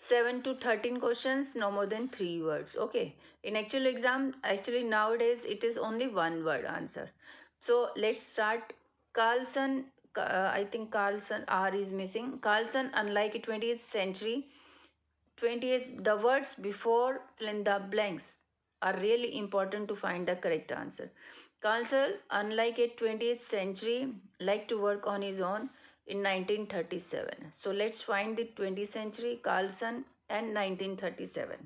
7 to 13 questions, no more than 3 words. Okay. In actual exam, actually nowadays it is only 1 word answer. So let's start. Carlson, I think Carlson R is missing. Carlson, unlike 20th century, 20th, the words before fill in the blanks are really important to find the correct answer. Carlson, unlike a 20th century, liked to work on his own in 1937. So let's find the 20th century, Carlson and 1937.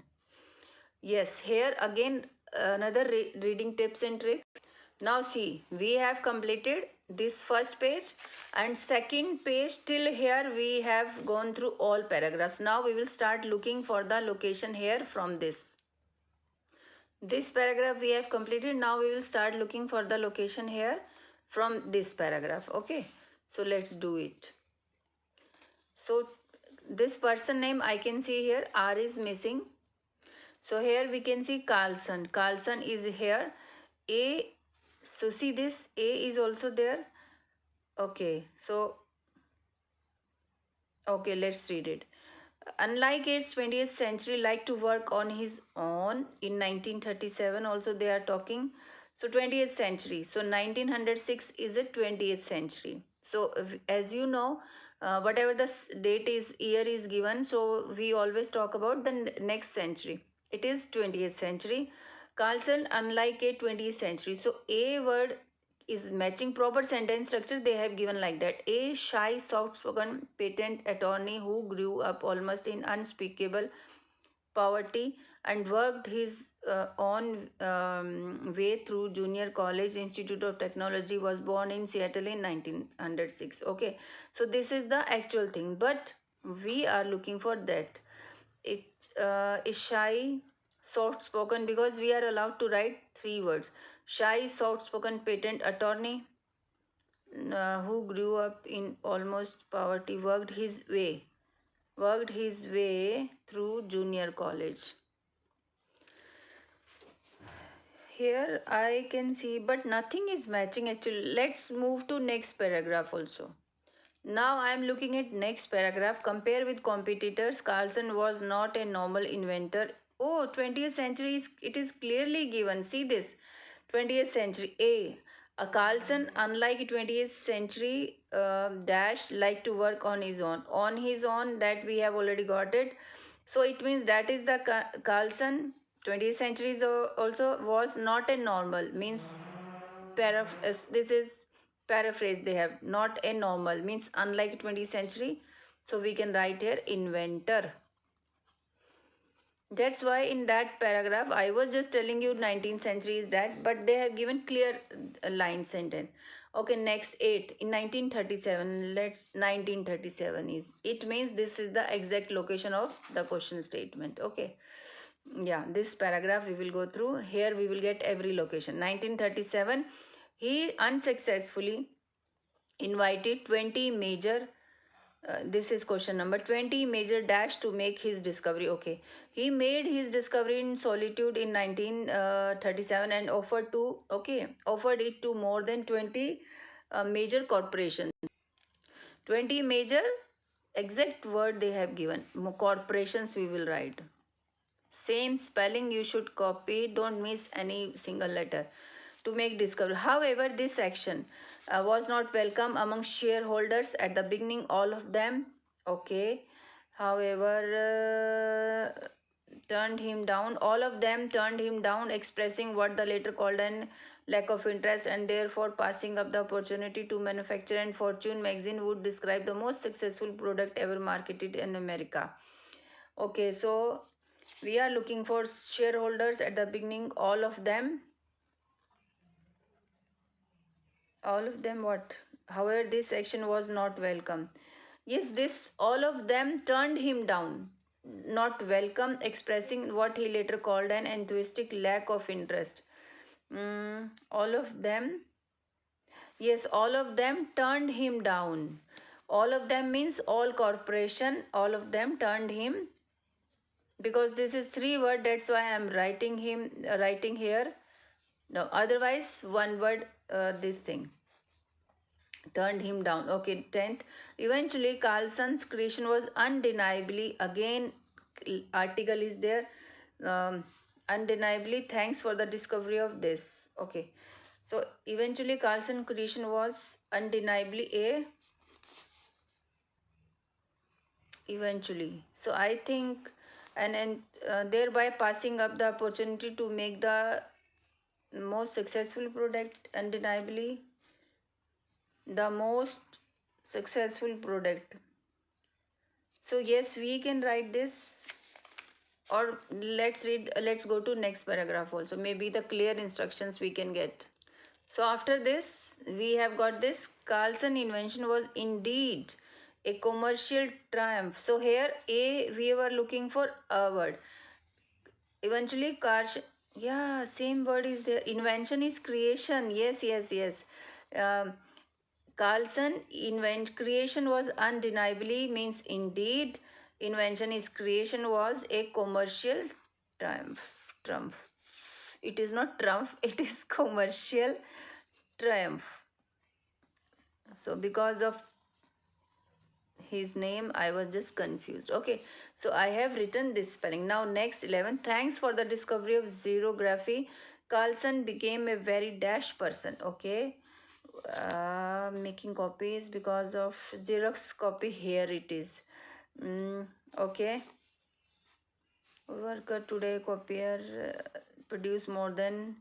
Yes, here again another reading tips and tricks. Now see, we have completed this first page and second page. Till here we have gone through all paragraphs. Now we will start looking for the location here from this. This paragraph we have completed. Now we will start looking for the location here from this paragraph. Okay, so let's do it. So this person name I can see here, R is missing. So here we can see Carlson. Carlson is here. A, so see this, A is also there. Okay, so, okay, let's read it. Unlike its 20th century, like to work on his own in 1937, also they are talking. So 20th century, so 1906 is a 20th century. So as you know, whatever the date is, year is given, so we always talk about the next century. It is 20th century. Carlson, unlike a 20th century. So A word is matching proper sentence structure. They have given like that. A shy, soft-spoken patent attorney who grew up almost in unspeakable poverty and worked his own way through Junior College Institute of Technology, was born in Seattle in 1906. Okay, so this is the actual thing, but we are looking for that. It is shy, soft spoken, because we are allowed to write 3 words. Shy, soft spoken patent attorney who grew up in almost poverty, worked his way through junior college. Here I can see, but nothing is matching actually. Let's move to next paragraph also. Now I am looking at next paragraph. Compare with competitors. Carlson was not a normal inventor. Oh, 20th century, it is clearly given. See this. 20th century. A Carlson, unlike 20th century, dash, like to work on his own. On his own, that we have already got it. So it means that is the Carlson. 20th century also was not a normal. Means this is paraphrase they have. Not a normal means unlike 20th century. So we can write here inventor. That's why in that paragraph I was just telling you 19th century is that, but they have given clear line sentence. Okay, next 8 in 1937. Let's 1937 is, it means this is the exact location of the question statement. Okay, yeah, this paragraph we will go through. Here we will get every location. 1937, he unsuccessfully invited 20 major this is question number 20 major dash to make his discovery. Okay, he made his discovery in solitude in 1937 and offered it to more than 20 major corporations. 20 major, exact word they have given. Corporations we will write. Same spelling you should copy, don't miss any single letter. To make discovery. However, this action was not welcome among shareholders at the beginning. All of them, okay. However, turned him down. All of them turned him down, expressing what the latter called an lack of interest, and therefore passing up the opportunity to manufacture. And Fortune magazine would describe the most successful product ever marketed in America. Okay, so we are looking for shareholders at the beginning. All of them what? However, this action was not welcome. Yes, this all of them turned him down. Not welcome, expressing what he later called an enthusiastic lack of interest. All of them, yes, all of them turned him down. All of them means all corporation, all of them turned him, because this is 3 word, that's why I am writing here. No, otherwise 1 word, this thing. Turned him down. Okay, 10th. Eventually, Carlson's creation was undeniably again article is there. Undeniably, thanks for the discovery of this. Okay. So eventually Carlson creation was undeniably a eventually. So I think and thereby passing up the opportunity to make the most successful product, undeniably the most successful product. So yes, we can write this, or let's go to next paragraph also, maybe the clear instructions we can get. So after this we have got this: Carlson invention was indeed a commercial triumph. So here a we were looking for a word. Eventually Carlson, yeah, same word is there. Invention is creation. Yes, yes, yes. um, Carlson creation was undeniably means indeed. Invention is creation was a commercial triumph. Triumph. It is not triumph. It is commercial triumph. So because of his name I was just confused. Okay, so I have written this spelling. Now next 11. Thanks for the discovery of xerography, Carlson became a very dash person. Okay, making copies because of Xerox copy. Here it is. Okay, worker today copier produce more than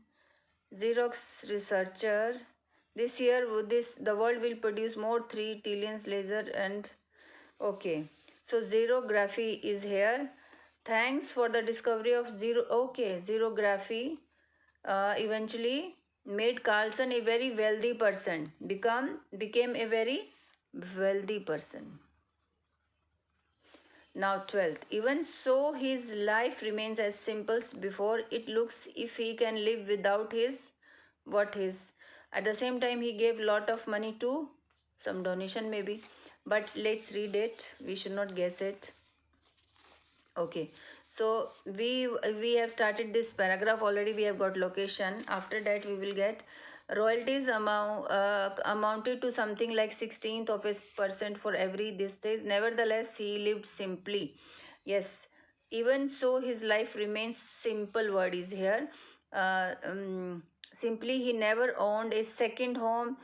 Xerox researcher. This year the world will produce more 3 trillion laser and okay. So xerography is here. Thanks for the discovery of xerography eventually made Carlson a very wealthy person. Became a very wealthy person. Now 12th. Even so, his life remains as simple as before. It looks if he can live without his what his. At the same time, he gave lot of money to some donation maybe. But let's read it. We should not guess it. Okay, so we have started this paragraph already. We have got location. After that we will get royalties amounted to something like 16th of a percent for every this days. Nevertheless he lived simply. Yes, even so his life remains simple. Word is here. Simply, he never owned a second home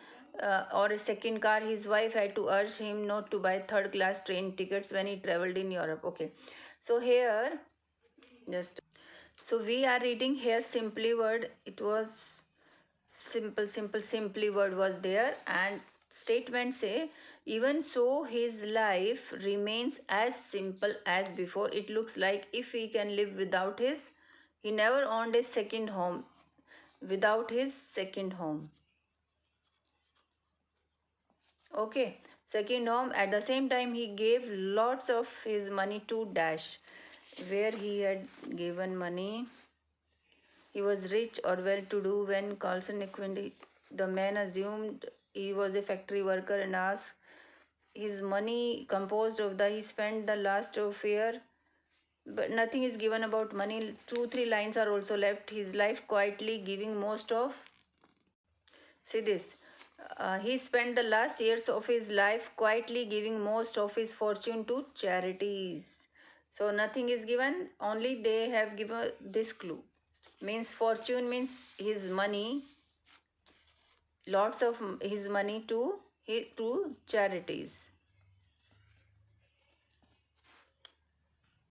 or a second car. His wife had to urge him not to buy third class train tickets when he traveled in Europe. Okay, so here just so we are reading here simply word. It was simply word was there, and statement say even so his life remains as simple as before. It looks like if he can live without his, he never owned a second home, without his second home. Okay, second home. At the same time he gave lots of his money to dash. Where he had given money, he was rich or well to do when Carlson acquainted. The man assumed he was a factory worker and asked his money composed of the he spent the last of year, but nothing is given about money. 2-3 lines are also left. His life quietly giving most of. See this. He spent the last years of his life quietly giving most of his fortune to charities. So nothing is given, only they have given this clue. Means fortune means his money, lots of his money to charities.